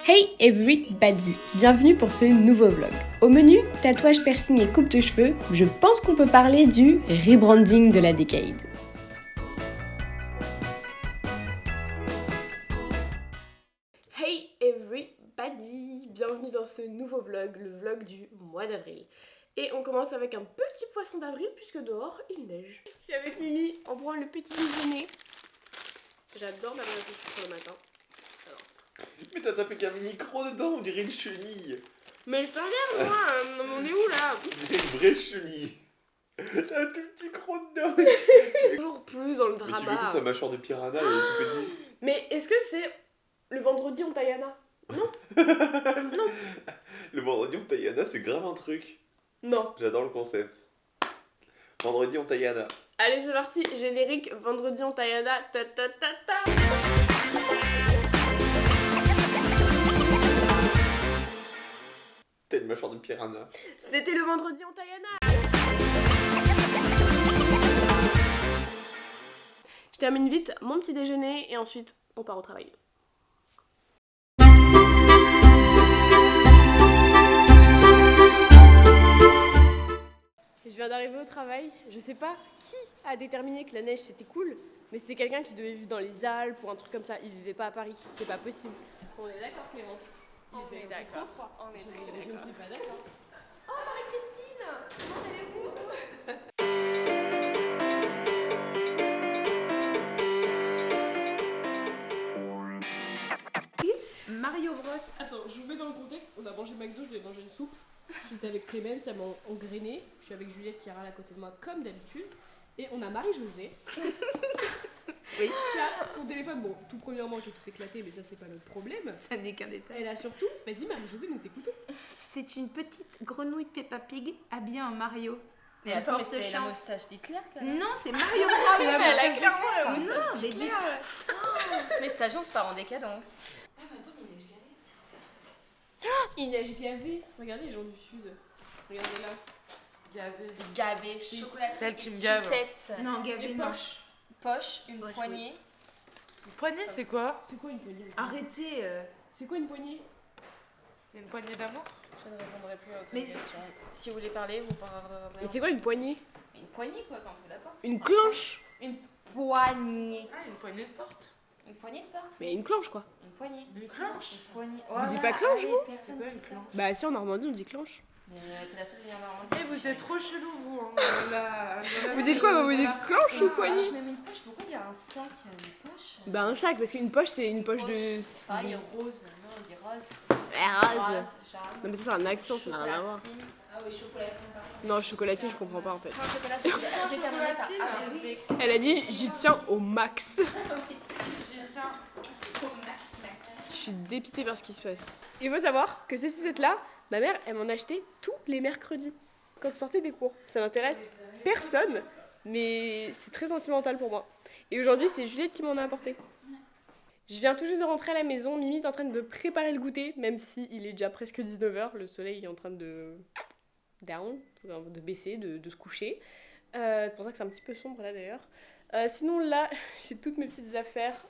Hey everybody! Bienvenue pour ce nouveau vlog. Au menu, tatouage, piercing et coupe de cheveux, je pense qu'on peut parler du rebranding de la Decade. Hey everybody! Bienvenue dans ce nouveau vlog, le vlog du mois d'avril. Et on commence avec un petit poisson d'avril puisque dehors il neige. Je suis avec Mimi, on prend le petit déjeuner. J'adore ma mélange de sucre le matin. Mais t'as tapé qu'un micro dedans, on dirait une chenille. Mais je t'emmerde moi, on est où là? On dirait une vraie chenille. T'as un tout petit croc dedans. Toujours plus dans le Mais tu veux drama. que ta mâchoire de piranha elle est tout petit? Mais est-ce que c'est le vendredi on Tayana? Non? Non. Le vendredi on Tayana, c'est grave un truc. Non. J'adore le concept. Vendredi on Tayana. Allez c'est parti, générique, vendredi on Tayana, ta ta ta ta. T'as une mâchoire de piranha. C'était le vendredi en Tayana. Je termine vite mon petit déjeuner et ensuite on part au travail. Je viens d'arriver au travail, je sais pas qui a déterminé que la neige c'était cool, mais c'était quelqu'un qui devait vivre dans les Alpes ou un truc comme ça, il vivait pas à Paris, c'est pas possible. On est d'accord Clémence? On est d'accord. On est très Je ne d'accord. suis pas d'accord. Oh Marie-Christine, comment allez-vous? Mario Bros. Attends, je vous mets dans le contexte, on a mangé McDo, je devais manger une soupe. J'étais avec Clémence, elle m'a engrainé. Je suis avec Juliette qui râle à côté de moi comme d'habitude. Et on a Marie-Josée. Oui. Qui a son téléphone, bon, tout premièrement qui est tout éclaté, mais ça c'est pas notre problème. Ça n'est qu'un détail. Elle a surtout, vas-y Marie-Josée, nous t'écoutons. C'est une petite grenouille Peppa Pig habillée en Mario. Mais elle attends, porte c'est la chance. moustache d'Hitler quand même. Non, c'est Mario Bros. Elle a clairement la Non, moustache mais d'Hitler. dis Les stagiaires, on se part en décadence. Il neige gavé. Regardez les gens du sud. Regardez là. Gavé, chocolat, Celle qui me gave. sucette, Non, Gavé, Les non. poches. poche, une Poche, poignée. Une poignée, c'est quoi? C'est quoi une poignée? Arrêtez. C'est quoi une poignée? C'est une poignée d'amour? Je ne répondrai plus à aucune Mais question. Si vous voulez parler, vous parlerez. Mais c'est quoi une poignée? Une poignée quoi quand tu la portes. Une clenche? Une poignée. Ah, une poignée de porte. Une poignée de porte. Mais une clenche quoi. Une poignée. Une clenche. Une poignée. Vous dites pas clenche, vous? Personne C'est quoi, dit une ça. clenche? Bah si en Normandie on dit clenche. Mais t'es la seule qui vient d'Armandie. Eh, vous êtes trop chelou, vous. Hein. Vous dites quoi? Vous dites clenche ou poignée? Poche, même une poche. Pourquoi dire un sac, une poche? Bah un sac parce qu'une poche c'est une poche de... Ah, il y a rose. Non, on dit rose. Rose. Charme. Non mais ça c'est un accent, ça n'a rien à voir. Chocolatine. Ah oui, chocolatine, pardon. Non chocolatier je comprends pas en fait. Non, chocolat, c'est déterminé par chocolatine. A plus B. Elle a dit j'y tiens au max. J'y tiens. Je suis dépitée par ce qui se passe. Il faut savoir que ces sucettes-là, ma mère, elle m'en achetait tous les mercredis quand on sortait des cours. Ça n'intéresse personne, mais c'est très sentimental pour moi. Et aujourd'hui, c'est Juliette qui m'en a apporté. Je viens tout juste de rentrer à la maison, Mimi est en train de préparer le goûter, même si il est déjà presque 19h, le soleil est en train de de baisser, de se coucher. C'est pour ça que c'est un petit peu sombre là d'ailleurs. Sinon là, j'ai toutes mes petites affaires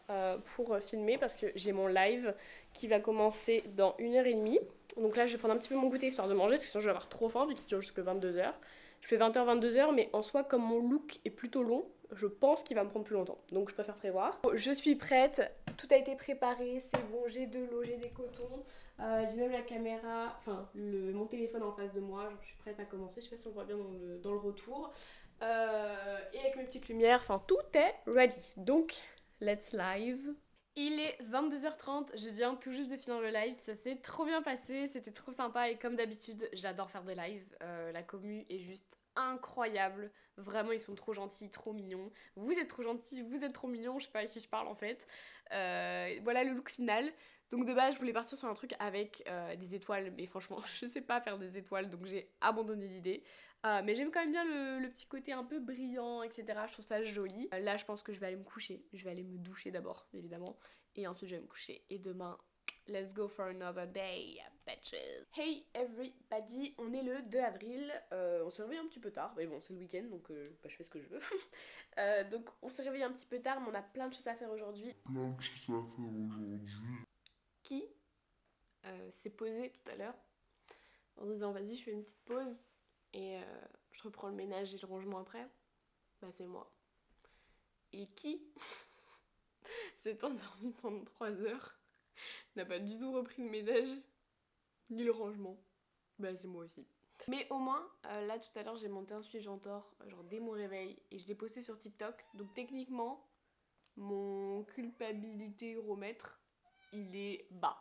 pour filmer parce que j'ai mon live qui va commencer dans 1h30. Donc là, je vais prendre un petit peu mon goûter histoire de manger parce que sinon je vais avoir trop faim vu qu'il dure jusqu'à 22h. Je fais 20h, 22h, mais en soi, comme mon look est plutôt long, je pense qu'il va me prendre plus longtemps. Donc je préfère prévoir. Je suis prête, tout a été préparé, c'est bon, j'ai de l'eau, j'ai des cotons. J'ai même la caméra, enfin mon téléphone en face de moi, genre, je suis prête à commencer. Je sais pas si on voit bien dans le retour. Et avec mes petites lumières, enfin tout est ready. Donc, let's live. Il est 22h30, je viens tout juste de finir le live, ça s'est trop bien passé, c'était trop sympa et comme d'habitude, j'adore faire des lives. La commu est juste incroyable, vraiment ils sont trop gentils, trop mignons. Vous êtes trop gentils, vous êtes trop mignons, je sais pas à qui je parle en fait. Voilà le look final. Donc de base, je voulais partir sur un truc avec des étoiles, mais franchement, je sais pas faire des étoiles, donc j'ai abandonné l'idée. Mais j'aime quand même bien le petit côté un peu brillant, etc. Je trouve ça joli. Là, je pense que je vais aller me coucher. Je vais aller me doucher d'abord, évidemment. Et ensuite, je vais me coucher. Et demain, let's go for another day, bitches. Hey everybody, on est le 2 avril. On s'est réveillé un petit peu tard. Mais bon, c'est le week-end, donc je fais ce que je veux. Donc, on s'est réveillé un petit peu tard, mais on a plein de choses à faire aujourd'hui. Qui s'est posé tout à l'heure en se disant vas-y je fais une petite pause et je reprends le ménage et le rangement après, bah c'est moi. Et qui s'est endormi pendant 3 heures, n'a pas du tout repris le ménage ni le rangement, bah c'est moi aussi. Mais au moins, là tout à l'heure j'ai monté un suivi-gentor, genre dès mon réveil, et je l'ai posté sur TikTok, donc techniquement, mon culpabilité-romètre, il est bas,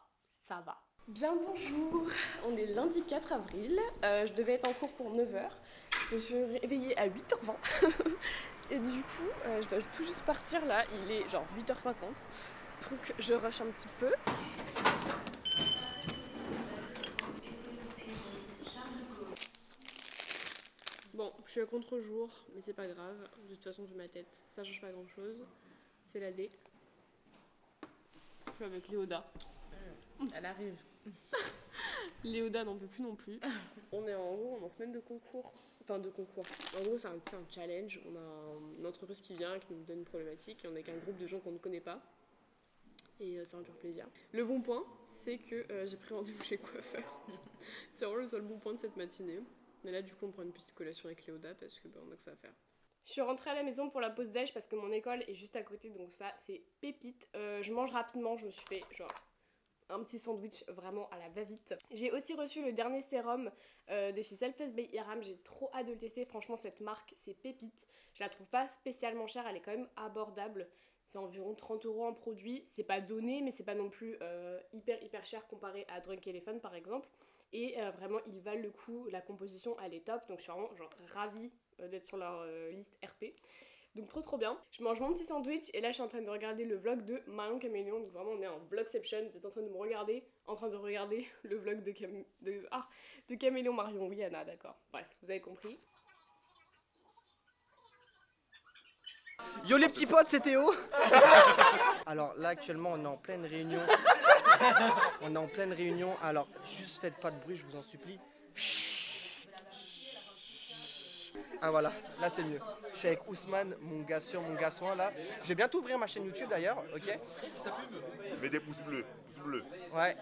ça va. Bien bonjour, on est lundi 4 avril, je devais être en cours pour 9h, je me suis réveillée à 8h20, et du coup, je dois tout juste partir là, il est genre 8h50, donc je rush un petit peu. Bon, je suis à contre-jour, mais c'est pas grave. De toute façon, vu ma tête, ça change pas grand-chose. C'est la D. Je suis avec Léoda. Elle arrive. Léoda n'en peut plus non plus. On est en semaine de concours. Enfin, de concours. En gros, c'est un challenge. On a une entreprise qui vient, qui nous donne une problématique. Et on est avec un groupe de gens qu'on ne connaît pas. Et c'est un pur plaisir. Le bon point, c'est que j'ai pris rendez-vous chez le coiffeur. C'est vraiment le seul bon point de cette matinée. Mais là, du coup, on prend une petite collation avec Léoda parce que on a que ça à faire. Je suis rentrée à la maison pour la pause déj parce que mon école est juste à côté, donc ça, c'est pépite. Je mange rapidement, je me suis fait genre un petit sandwich vraiment à la va-vite. J'ai aussi reçu le dernier sérum de chez Selfless by Iram. J'ai trop hâte de le tester. Franchement, cette marque, c'est pépite. Je la trouve pas spécialement chère, elle est quand même abordable. C'est environ 30 € en produit. C'est pas donné, mais c'est pas non plus hyper cher comparé à Drunk Elephant par exemple. Et vraiment, ils valent le coup. La composition, elle est top. Donc, je suis vraiment genre ravie d'être sur leur liste RP. Donc, trop bien. Je mange mon petit sandwich. Et là, je suis en train de regarder le vlog de Marion Caméléon. Donc, vraiment, on est en vlogception. Vous êtes en train de me regarder. En train de regarder le vlog de Caméléon Marion. Oui, Anna, d'accord. Bref, vous avez compris. Yo les petits potes, c'est Théo. Alors là actuellement on est en pleine réunion. Alors juste faites pas de bruit, je vous en supplie. Ah voilà, là c'est mieux. Je suis avec Ousmane, mon gars sûr, mon gars soin là. Je vais bientôt ouvrir ma chaîne YouTube d'ailleurs, ok. Mets des pouces bleus, Ouais.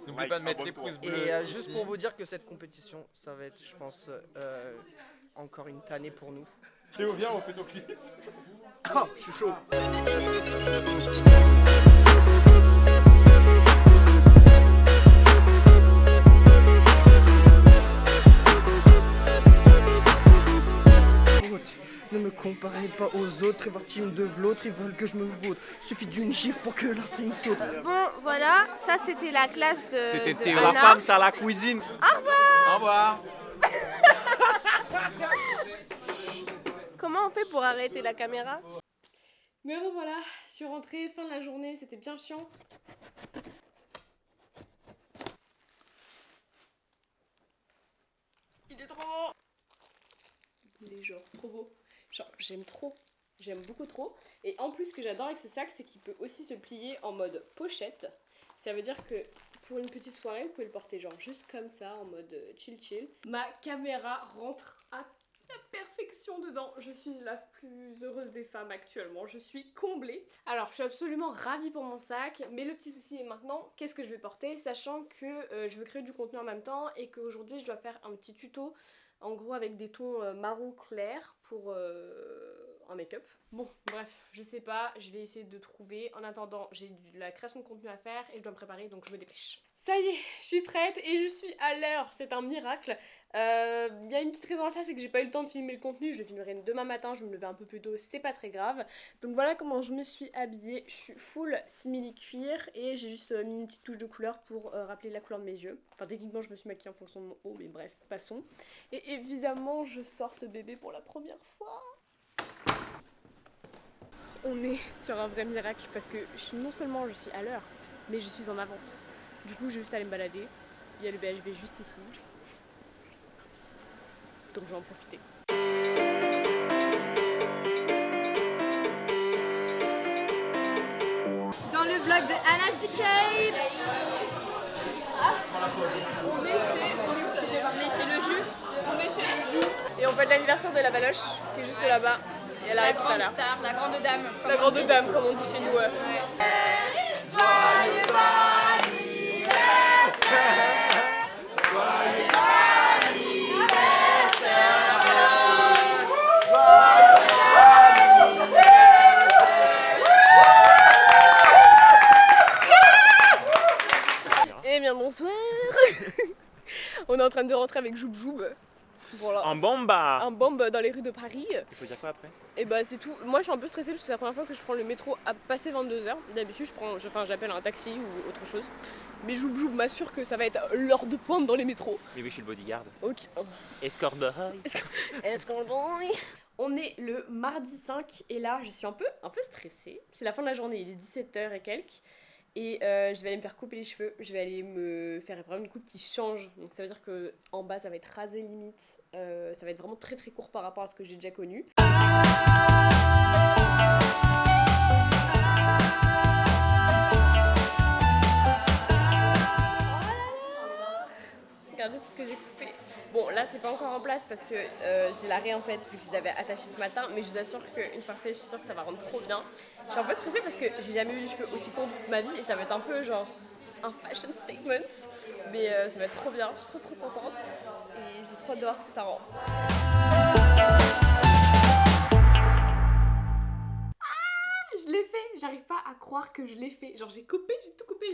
N'oublie pas de mettre les pouces bleus. Et juste pour vous dire que cette compétition, ça va être je pense encore une tannée pour nous. Théo, viens, on fait ton clip. Oh, je suis chaud. Ne me comparez pas aux autres, et votre team de l'autre, ils veulent que je me vote. Suffit d'une gifle pour que la string saute. Bon, voilà, ça c'était la classe C'était de Théo. Anna. La femme, c'est à la cuisine. Au revoir. Au revoir. Comment on fait pour arrêter la caméra? Mais voilà, je suis rentrée, fin de la journée, c'était bien chiant. Il est trop beau. Il est genre trop beau. Genre j'aime trop, j'aime beaucoup trop. Et en plus ce que j'adore avec ce sac, c'est qu'il peut aussi se plier en mode pochette. Ça veut dire que pour une petite soirée, vous pouvez le porter genre juste comme ça, en mode chill. Ma caméra rentre à la perfection dedans. Je suis la plus heureuse des femmes actuellement. Je suis comblée. Alors, je suis absolument ravie pour mon sac. Mais le petit souci est maintenant, qu'est-ce que je vais porter? Sachant que je veux créer du contenu en même temps et qu'aujourd'hui, je dois faire un petit tuto. En gros, avec des tons marron clair pour un make-up. Bon, bref, je sais pas. Je vais essayer de trouver. En attendant, j'ai de la création de contenu à faire et je dois me préparer, donc je me dépêche. Ça y est, je suis prête et je suis à l'heure. C'est un miracle. Y a une petite raison à ça, c'est que j'ai pas eu le temps de filmer le contenu. Je le filmerai demain matin, je vais me lever un peu plus tôt, c'est pas très grave. Donc voilà comment je me suis habillée. Je suis full simili cuir et j'ai juste mis une petite touche de couleur pour rappeler la couleur de mes yeux. Enfin techniquement je me suis maquillée en fonction de mon haut, mais bref, passons. Et évidemment je sors ce bébé pour la première fois. On est sur un vrai miracle parce que non seulement je suis à l'heure, mais je suis en avance. Du coup, je vais juste aller me balader. Il y a le BHV juste ici. Donc, je vais en profiter. Dans le vlog de Anna's Decade. On est chez le jus. On est chez le jus. Et on fait l'anniversaire de la Valoche, qui est juste là-bas. Et elle arrive tout à l'heure. Star, la grande dame. La grande dame, comme on dit chez nous. Joyeux anniversaire. Eh bien bonsoir. On est en train de rentrer avec Joub Joub. Voilà. En bomba. Un bombe dans les rues de Paris. Il faut dire quoi après? Et bah c'est tout. Moi je suis un peu stressée parce que c'est la première fois que je prends le métro à passer 22h. D'habitude j'appelle un taxi ou autre chose. Mais Joub Joub m'assure que ça va être l'heure de pointe dans les métros. Mais oui, je suis le bodyguard. Ok. Escort boy. Escort boy. On est le mardi 5 et là je suis un peu stressée. C'est la fin de la journée, il est 17h et quelques. Et je vais aller me faire couper les cheveux. Je vais aller me faire vraiment une coupe qui change. Donc ça veut dire que en bas ça va être rasé limite. Ça va être vraiment très très court par rapport à ce que j'ai déjà connu. Regardez tout ce que j'ai coupé. Bon là c'est pas encore en place parce que j'ai l'arrêt en fait vu que je les avais attachés ce matin. Mais je vous assure qu'une fois fait je suis sûre que ça va rendre trop bien. Je suis un peu stressée parce que j'ai jamais eu les cheveux aussi courts de toute ma vie. Et ça va être un peu genre un fashion statement. Mais ça va être trop bien, je suis trop contente. Et j'ai trop hâte de voir ce que ça rend. Je l'ai fait, j'arrive pas à croire que je l'ai fait. Genre j'ai tout coupé,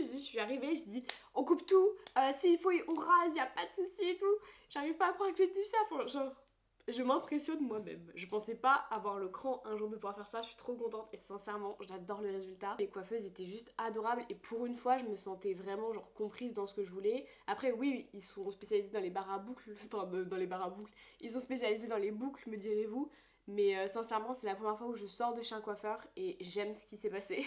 je suis arrivée, je dis on coupe tout, s'il faut on rase, y a pas de souci et tout. J'arrive pas à croire que j'ai dit ça, enfin, genre je m'impressionne moi-même. Je pensais pas avoir le cran un jour de pouvoir faire ça, je suis trop contente et sincèrement j'adore le résultat. Les coiffeuses étaient juste adorables et pour une fois je me sentais vraiment genre comprise dans ce que je voulais. Après oui, ils sont spécialisés dans les barres à boucles, dans les barres à boucles, ils sont spécialisés dans les boucles me direz-vous. Mais sincèrement c'est la première fois où je sors de chez un coiffeur et j'aime ce qui s'est passé.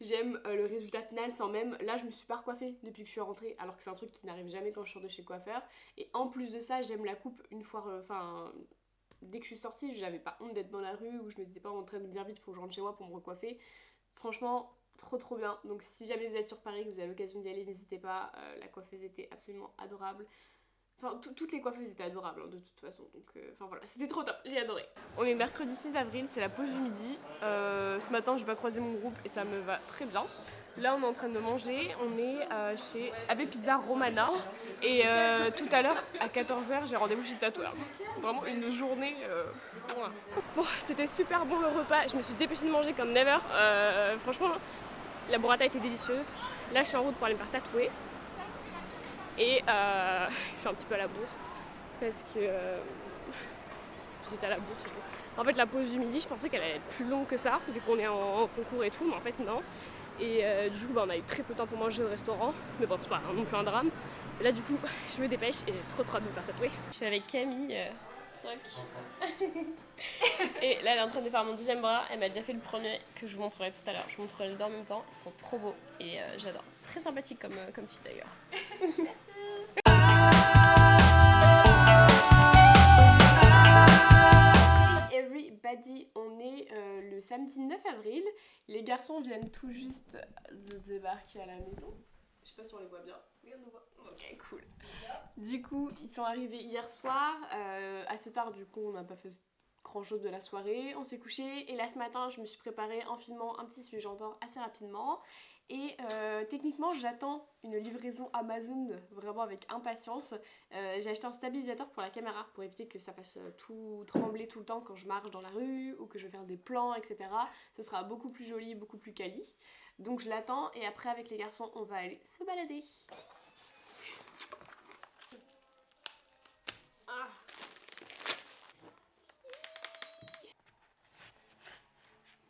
J'aime le résultat final sans même... Là je me suis pas recoiffée depuis que je suis rentrée alors que c'est un truc qui n'arrive jamais quand je sors de chez le coiffeur. Et en plus de ça j'aime la coupe une fois... dès que je suis sortie je n'avais pas honte d'être dans la rue ou je me disais pas en train de bien vite faut que je rentre chez moi pour me recoiffer. Franchement trop bien. Donc si jamais vous êtes sur Paris que vous avez l'occasion d'y aller n'hésitez pas. La coiffeuse était absolument adorable. Enfin, toutes les coiffeuses étaient adorables hein, de toute façon, donc voilà, c'était trop top, j'ai adoré. On est mercredi 6 avril, c'est la pause du midi. Ce matin, je vais croiser mon groupe et ça me va très bien. Là, on est en train de manger, on est chez Ave Pizza Romana. Et tout à l'heure, à 14h, j'ai rendez-vous chez le tatoueur. Vraiment une journée... Voilà. Bon, c'était super bon le repas, je me suis dépêchée de manger comme never. Franchement, la burrata était délicieuse. Là, je suis en route pour aller me faire tatouer. Et je suis un petit peu à la bourre parce que j'étais à la bourre, c'est tout. En fait la pause du midi je pensais qu'elle allait être plus longue que ça vu qu'on est en concours et tout, mais en fait non. Et du coup on a eu très peu de temps pour manger au restaurant, mais bon c'est pas non plus un drame. Et là du coup je me dépêche et j'ai trop hâte de me faire tatouer. Je suis avec Camille, et là elle est en train de faire mon deuxième bras, elle m'a déjà fait le premier que je vous montrerai tout à l'heure. Je vous montrerai les deux en même temps, ils sont trop beaux et j'adore. Très sympathique comme fille d'ailleurs. Hey everybody, on est le samedi 9 avril. Les garçons viennent tout juste de débarquer à la maison. Je sais pas si on les voit bien. Oui, on nous voit. Ok, cool. Du coup, ils sont arrivés hier soir, assez tard, du coup, on n'a pas fait grand chose de la soirée. On s'est couché et là, ce matin, je me suis préparée en filmant un petit sujet j'endors assez rapidement. Et techniquement, j'attends une livraison Amazon vraiment avec impatience. J'ai acheté un stabilisateur pour la caméra pour éviter que ça fasse tout trembler tout le temps quand je marche dans la rue ou que je vais faire des plans, etc. Ce sera beaucoup plus joli, beaucoup plus quali. Donc je l'attends et après avec les garçons on va aller se balader. Ah.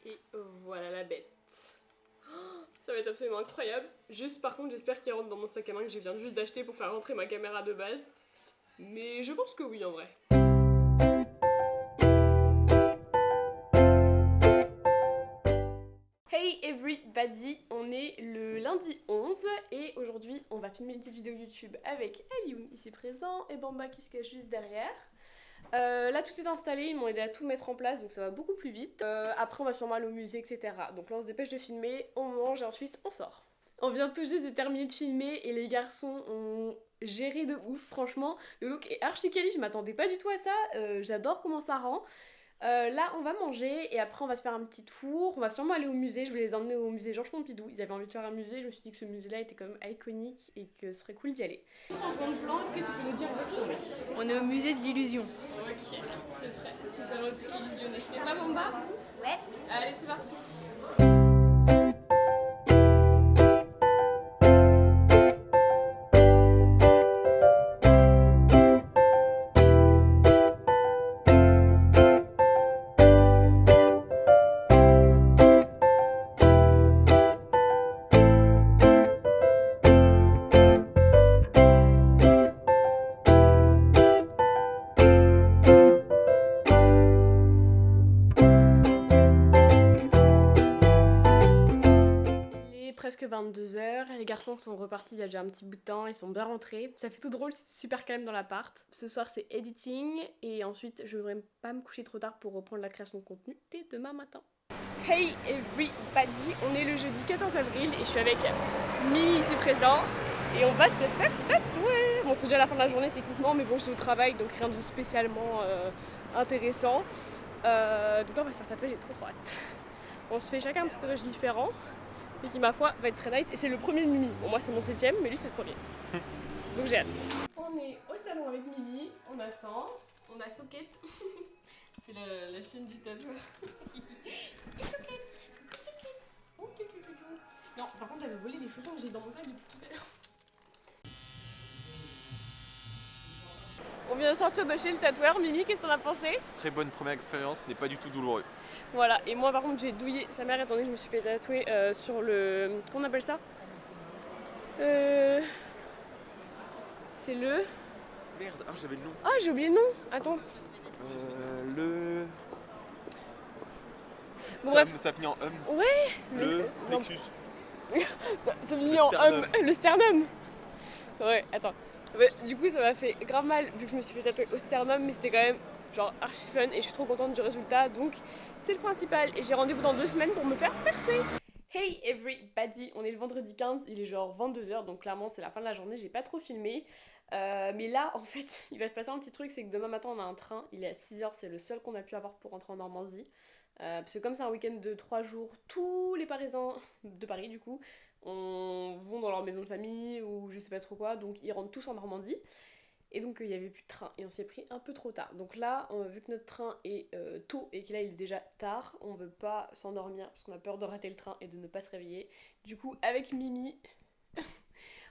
Et voilà la bête. Ça va être absolument incroyable. Juste par contre j'espère qu'il rentre dans mon sac à main que je viens juste d'acheter pour faire rentrer ma caméra de base. Mais je pense que oui en vrai. Hey everybody, on est le lundi 11 et aujourd'hui on va filmer une petite vidéo YouTube avec Alioun ici présent et Bamba qui se cache juste derrière. Là tout est installé, ils m'ont aidé à tout mettre en place donc ça va beaucoup plus vite. Après on va sûrement aller au musée etc. Donc là on se dépêche de filmer, on mange et ensuite on sort. On vient tout juste de terminer de filmer et les garçons ont géré de ouf franchement. Le look est archi quali, je m'attendais pas du tout à ça, j'adore comment ça rend. Là on va manger et après on va se faire un petit tour, on va sûrement aller au musée, je voulais les emmener au musée Georges Pompidou, ils avaient envie de faire un musée, je me suis dit que ce musée là était quand même iconique et que ce serait cool d'y aller. Changement de plan, est-ce que tu peux nous dire où est-ce qu'on est? On est au musée de l'illusion. Ok, c'est prêt, nous allons être illusionnés. T'es prêt Bamba? Ouais. Allez c'est parti. garçons sont repartis il y a déjà un petit bout de temps, ils sont bien rentrés. Ça fait tout drôle, c'est super calme dans l'appart. Ce soir c'est editing et ensuite je voudrais pas me coucher trop tard pour reprendre la création de contenu dès demain matin. Hey everybody, on est le jeudi 14 avril et je suis avec Mimi ici présent et on va se faire tatouer. Bon, c'est déjà la fin de la journée techniquement, mais bon, je suis au travail donc rien de spécialement intéressant. Donc là on va se faire tatouer, j'ai trop hâte. On se fait chacun un petit tatouage différent, mais qui ma foi va être très nice et c'est le premier de Mimi. Bon, moi c'est mon 7ème, mais lui c'est le premier. Donc j'ai hâte. On est au salon avec Mimi, on attend, on a Socket. C'est la chaîne du tatoueur. Non, par contre, j'avais volé les chaussons que j'ai dans mon sac depuis tout à l'heure. On vient de sortir de chez le tatoueur. Mimi, qu'est-ce que t'en as pensé? Très bonne première expérience, n'est pas du tout douloureux. Voilà, et moi par contre, j'ai douillé sa mère étant donné que je me suis fait tatouer sur le. Comment on appelle ça? C'est le. Merde, ah j'avais le nom. Ah, j'ai oublié le nom! Attends. Le. Bon, bref. Ça finit en Ouais! Le non. plexus. Ça finit en le sternum. Ouais, attends. Ouais, du coup, ça m'a fait grave mal vu que je me suis fait tatouer au sternum, mais c'était quand même genre archi fun et je suis trop contente du résultat, donc c'est le principal. Et j'ai rendez-vous dans 2 semaines pour me faire percer. Hey everybody, on est le vendredi 15, il est genre 22h, donc clairement c'est la fin de la journée, j'ai pas trop filmé. Mais là, en fait, il va se passer un petit truc, c'est que demain matin on a un train, il est à 6h, c'est le seul qu'on a pu avoir pour rentrer en Normandie. Parce que comme c'est un week-end de 3 jours, tous les Parisiens de Paris du coup, vont dans leur maison de famille ou je sais pas trop quoi, donc ils rentrent tous en Normandie. Et donc il n'y avait plus de train et on s'est pris un peu trop tard. Donc là, vu que notre train est tôt et que là il est déjà tard, on veut pas s'endormir parce qu'on a peur de rater le train et de ne pas se réveiller. Du coup, avec Mimi,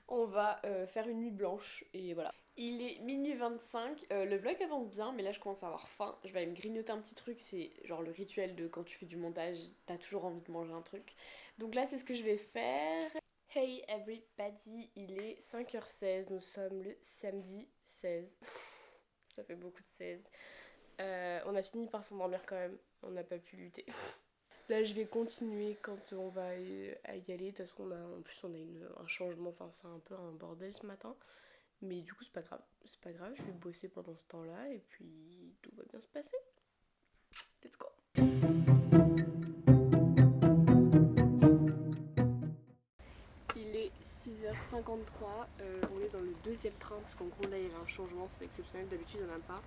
on va faire une nuit blanche et voilà. Il est minuit 25, le vlog avance bien, mais là je commence à avoir faim. Je vais aller me grignoter un petit truc, c'est genre le rituel de quand tu fais du montage, t'as toujours envie de manger un truc. Donc là c'est ce que je vais faire. Hey everybody, il est 5h16, nous sommes le samedi 16. Ça fait beaucoup de 16. On a fini par s'endormir quand même, on n'a pas pu lutter. Là je vais continuer quand on va y aller, de toute façon en plus on a un changement, enfin c'est un peu un bordel ce matin. Mais du coup c'est pas grave, je vais bosser pendant ce temps-là et puis tout va bien se passer. Let's go. Il est 6h53, on est dans le 2e train parce qu'en gros là il y avait un changement, c'est exceptionnel, d'habitude il n'y en a pas.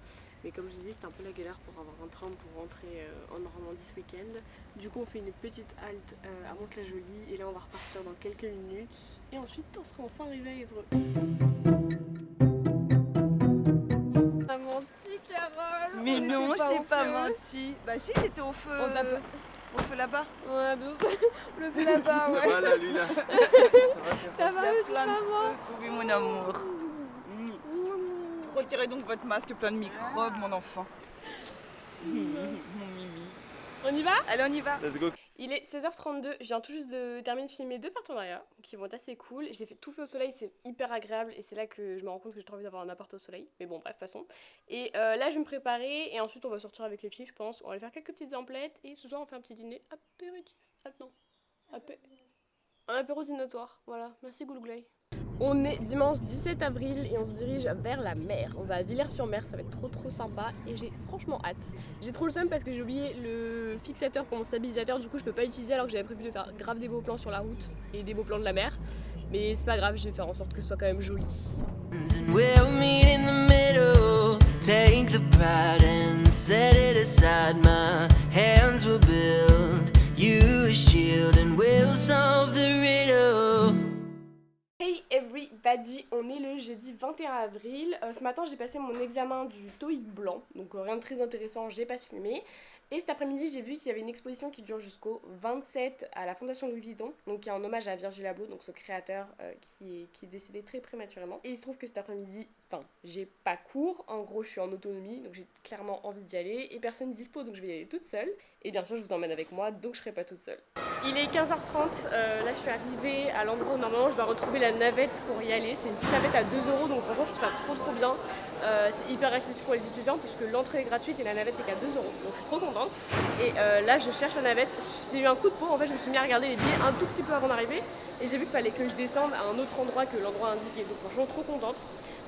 Mais comme je disais, c'était un peu la galère pour avoir un train pour rentrer en Normandie ce week-end. Du coup on fait une petite halte à Mantes-la-Jolie et là on va repartir dans quelques minutes. Et ensuite on sera enfin arrivé à Évreux. T'as menti Carole! Mais non, je t'ai pas menti. Bah si, j'étais au feu. Au feu là-bas. Ouais, bien sûr. Le feu là-bas, ouais. Voilà, lui là. Ça va aussi, maman? Oui, mon amour. Retirez donc votre masque plein de microbes, mon enfant. Mon Mimi. On y va? Allez, on y va. Let's go. Il est 16h32, je viens tout juste de terminer de filmer 2 partenariats qui vont être assez cool. J'ai tout fait au soleil, c'est hyper agréable et c'est là que je me rends compte que j'ai trop envie d'avoir un appart au soleil. Mais bon, bref, passons. Et là, je vais me préparer et ensuite on va sortir avec les filles, je pense. On va aller faire quelques petites emplettes et ce soir on fait un petit dîner apéritif. Attends. Un apéro dînatoire, voilà. Merci Goulouglay. On est dimanche 17 avril et on se dirige vers la mer. On va à Villers-sur-Mer, ça va être trop sympa et j'ai franchement hâte. J'ai trop le seum parce que j'ai oublié le fixateur pour mon stabilisateur, du coup je peux pas l'utiliser alors que j'avais prévu de faire grave des beaux plans sur la route et des beaux plans de la mer. Mais c'est pas grave, je vais faire en sorte que ce soit quand même joli. Take the pride and set it aside. My hands will build you a shield and we'll solve the riddle. Hey everybody, on est le jeudi 21 avril. Ce matin j'ai passé mon examen du TOEIC blanc, donc rien de très intéressant, j'ai pas filmé. Et cet après-midi j'ai vu qu'il y avait une exposition qui dure jusqu'au 27 à la Fondation Louis Vuitton, donc qui est en hommage à Virgil Abloh, donc ce créateur qui est décédé très prématurément. Et il se trouve que cet après-midi, j'ai pas cours, en gros je suis en autonomie, donc j'ai clairement envie d'y aller et personne n'est dispo, donc je vais y aller toute seule. Et bien sûr je vous emmène avec moi, donc je serai pas toute seule. Il est 15h30, là je suis arrivée à l'endroit où normalement je dois retrouver la navette pour y aller. C'est une petite navette à 2 €, donc franchement je trouve ça trop bien. C'est hyper accessible pour les étudiants puisque l'entrée est gratuite et la navette est qu'à 2 €. Donc je suis trop contente. Et là je cherche la navette. J'ai eu un coup de peau, en fait je me suis mis à regarder les billets un tout petit peu avant d'arriver. Et j'ai vu qu'il fallait que je descende à un autre endroit que l'endroit indiqué. Donc franchement trop contente.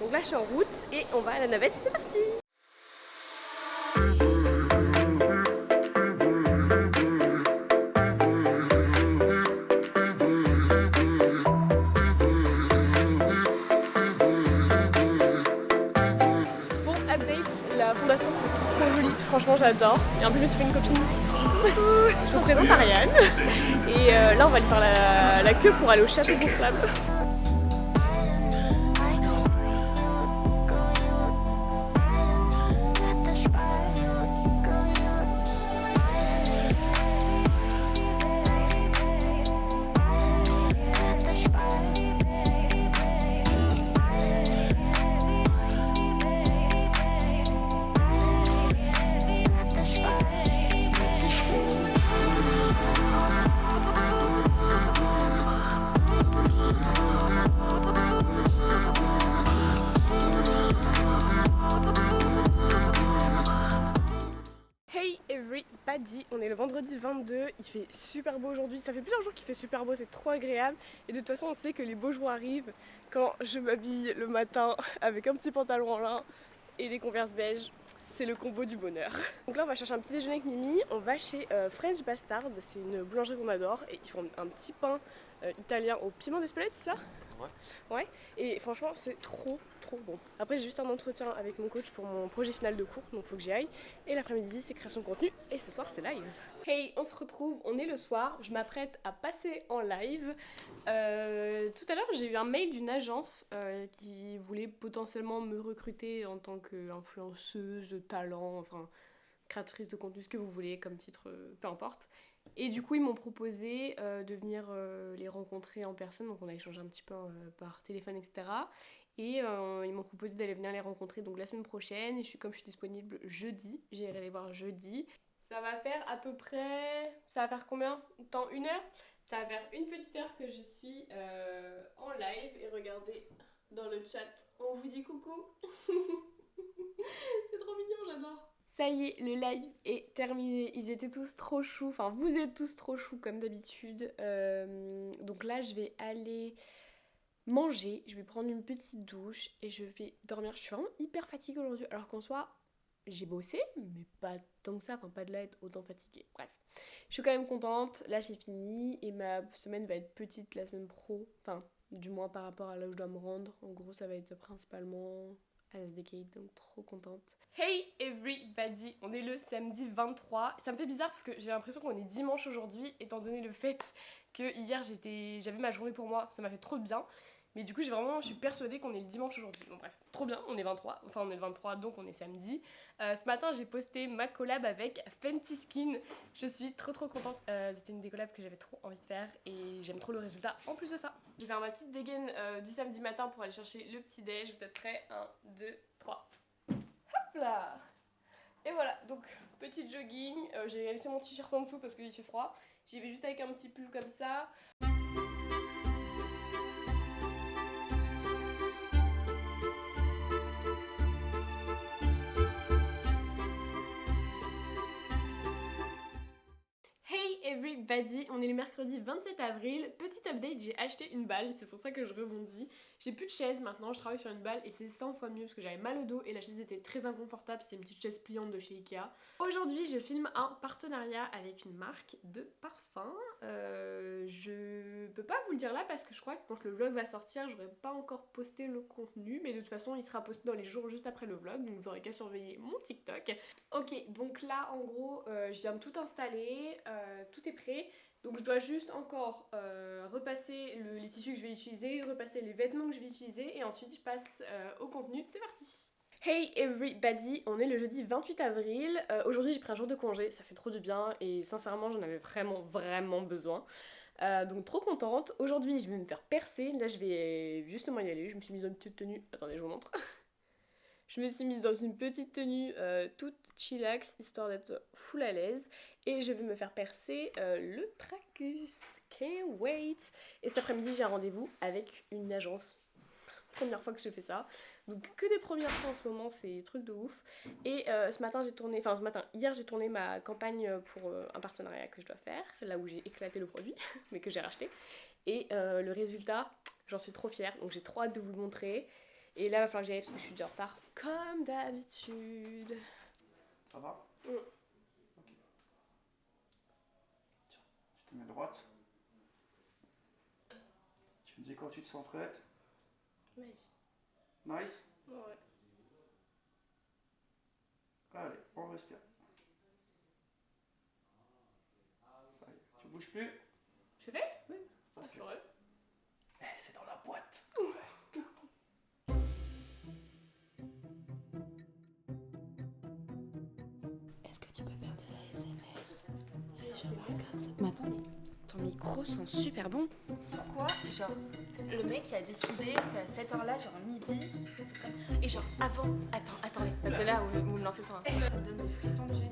Donc là je suis en route et on va à la navette, c'est parti. La fondation c'est trop joli, franchement j'adore. Et en plus je me suis fait une copine. Je vous présente Ariane. Et là on va aller faire la queue pour aller au château gonflable. On est le vendredi 22, il fait super beau aujourd'hui, ça fait plusieurs jours qu'il fait super beau, c'est trop agréable. Et de toute façon on sait que les beaux jours arrivent quand je m'habille le matin avec un petit pantalon en lin et des Converse beige. C'est le combo du bonheur. Donc là on va chercher un petit déjeuner avec Mimi, on va chez French Bastard, c'est une boulangerie qu'on adore et ils font un petit pain italien au piment d'Espelette, c'est ça ? Ouais, et franchement c'est trop bon. Après j'ai juste un entretien avec mon coach pour mon projet final de cours, donc faut que j'y aille. Et l'après-midi c'est création de contenu et ce soir c'est live. Hey, on se retrouve, on est le soir, je m'apprête à passer en live. Tout à l'heure j'ai eu un mail d'une agence qui voulait potentiellement me recruter en tant qu'influenceuse de talent, enfin créatrice de contenu, ce que vous voulez comme titre, peu importe. Et du coup ils m'ont proposé de venir les rencontrer en personne, donc on a échangé un petit peu par téléphone, etc. Et ils m'ont proposé d'aller venir les rencontrer donc la semaine prochaine. Et comme je suis disponible jeudi, j'irai les voir jeudi. Ça va faire à peu près... Ça va faire combien de temps? 1 heure? Ça va faire une petite heure que je suis en live. Et regardez dans le chat, on vous dit coucou. C'est trop mignon, j'adore. Ça y est, le live est terminé. Ils étaient tous trop choux. Enfin, vous êtes tous trop choux comme d'habitude. Donc là, je vais aller manger. Je vais prendre une petite douche et je vais dormir. Je suis vraiment hyper fatiguée aujourd'hui. Alors qu'en soi, j'ai bossé, mais pas tant que ça. Enfin, pas de là être autant fatiguée. Bref, je suis quand même contente. Là, j'ai fini et ma semaine va être petite la semaine pro. Enfin, du moins par rapport à là où je dois me rendre. En gros, ça va être principalement à la SDK, donc trop contente. Hey everybody, on est le samedi 23. Ça me fait bizarre parce que j'ai l'impression qu'on est dimanche aujourd'hui, étant donné le fait que hier j'avais ma journée pour moi, ça m'a fait trop de bien. Mais du coup je suis persuadée qu'on est le dimanche aujourd'hui. Bon bref, trop bien, on est 23, enfin on est le 23 donc on est samedi. Ce matin j'ai posté ma collab avec Fenty Skin. Je suis trop contente. C'était une des collabs que j'avais trop envie de faire et j'aime trop le résultat en plus de ça. Je vais faire ma petite dégaine du samedi matin pour aller chercher le petit déj. Vous êtes prêts? 1, 2, 3. Hop là! Et voilà, donc petit jogging. J'ai laissé mon t-shirt en dessous parce qu'il fait froid. J'y vais juste avec un petit pull comme ça. Everybody, on est le mercredi 27 avril. Petit update, j'ai acheté une balle, c'est pour ça que je rebondis. J'ai plus de chaise maintenant, je travaille sur une balle et c'est 100 fois mieux parce que j'avais mal au dos et la chaise était très inconfortable, c'était une petite chaise pliante de chez Ikea. Aujourd'hui, je filme un partenariat avec une marque de parfum. Je peux pas vous le dire là parce que je crois que quand le vlog va sortir, j'aurai pas encore posté le contenu, mais de toute façon, il sera posté dans les jours juste après le vlog, donc vous aurez qu'à surveiller mon TikTok. Ok, donc là, en gros, je viens de tout installer, tout est prêt. Donc je dois juste encore repasser les tissus que je vais utiliser, repasser les vêtements que je vais utiliser et ensuite je passe au contenu. C'est parti! Hey everybody, on est le jeudi 28 avril. Aujourd'hui j'ai pris un jour de congé, ça fait trop du bien et sincèrement j'en avais vraiment besoin. Donc trop contente. Aujourd'hui je vais me faire percer, là je vais justement y aller. Je me suis mise dans une petite tenue, attendez je vous montre. Je me suis mise dans une petite tenue toute chillax, histoire d'être full à l'aise. Et je vais me faire percer le tracus. Can't wait. Et cet après-midi, j'ai un rendez-vous avec une agence. Première fois que je fais ça. Donc que des premières fois en ce moment, c'est truc de ouf. Et hier j'ai tourné ma campagne pour un partenariat que je dois faire, là où j'ai éclaté le produit, mais que j'ai racheté. Et le résultat, j'en suis trop fière, donc j'ai trop hâte de vous le montrer. Et là, il va falloir que j'y aille parce que je suis déjà en retard, comme d'habitude. Ça va? Mm. Ok. Tiens, je te mets à droite. Tu me dis quand tu te sens prête. Nice. Nice. Ouais. Allez, on respire. Allez, tu bouges plus. Je fais? Oui. Ça, Ah, c'est- purée. Eh, c'est dans la boîte. Est-ce que tu peux faire de l'ASMR si je parle comme ça? Mais attends, mais ton micro sent super bon. Pourquoi, genre, le mec a décidé qu'à cette heure-là, genre midi, ce serait... Et genre avant... Attendez, parce que là, vous me lancez sur un... Ça me donne des frissons que j'ai.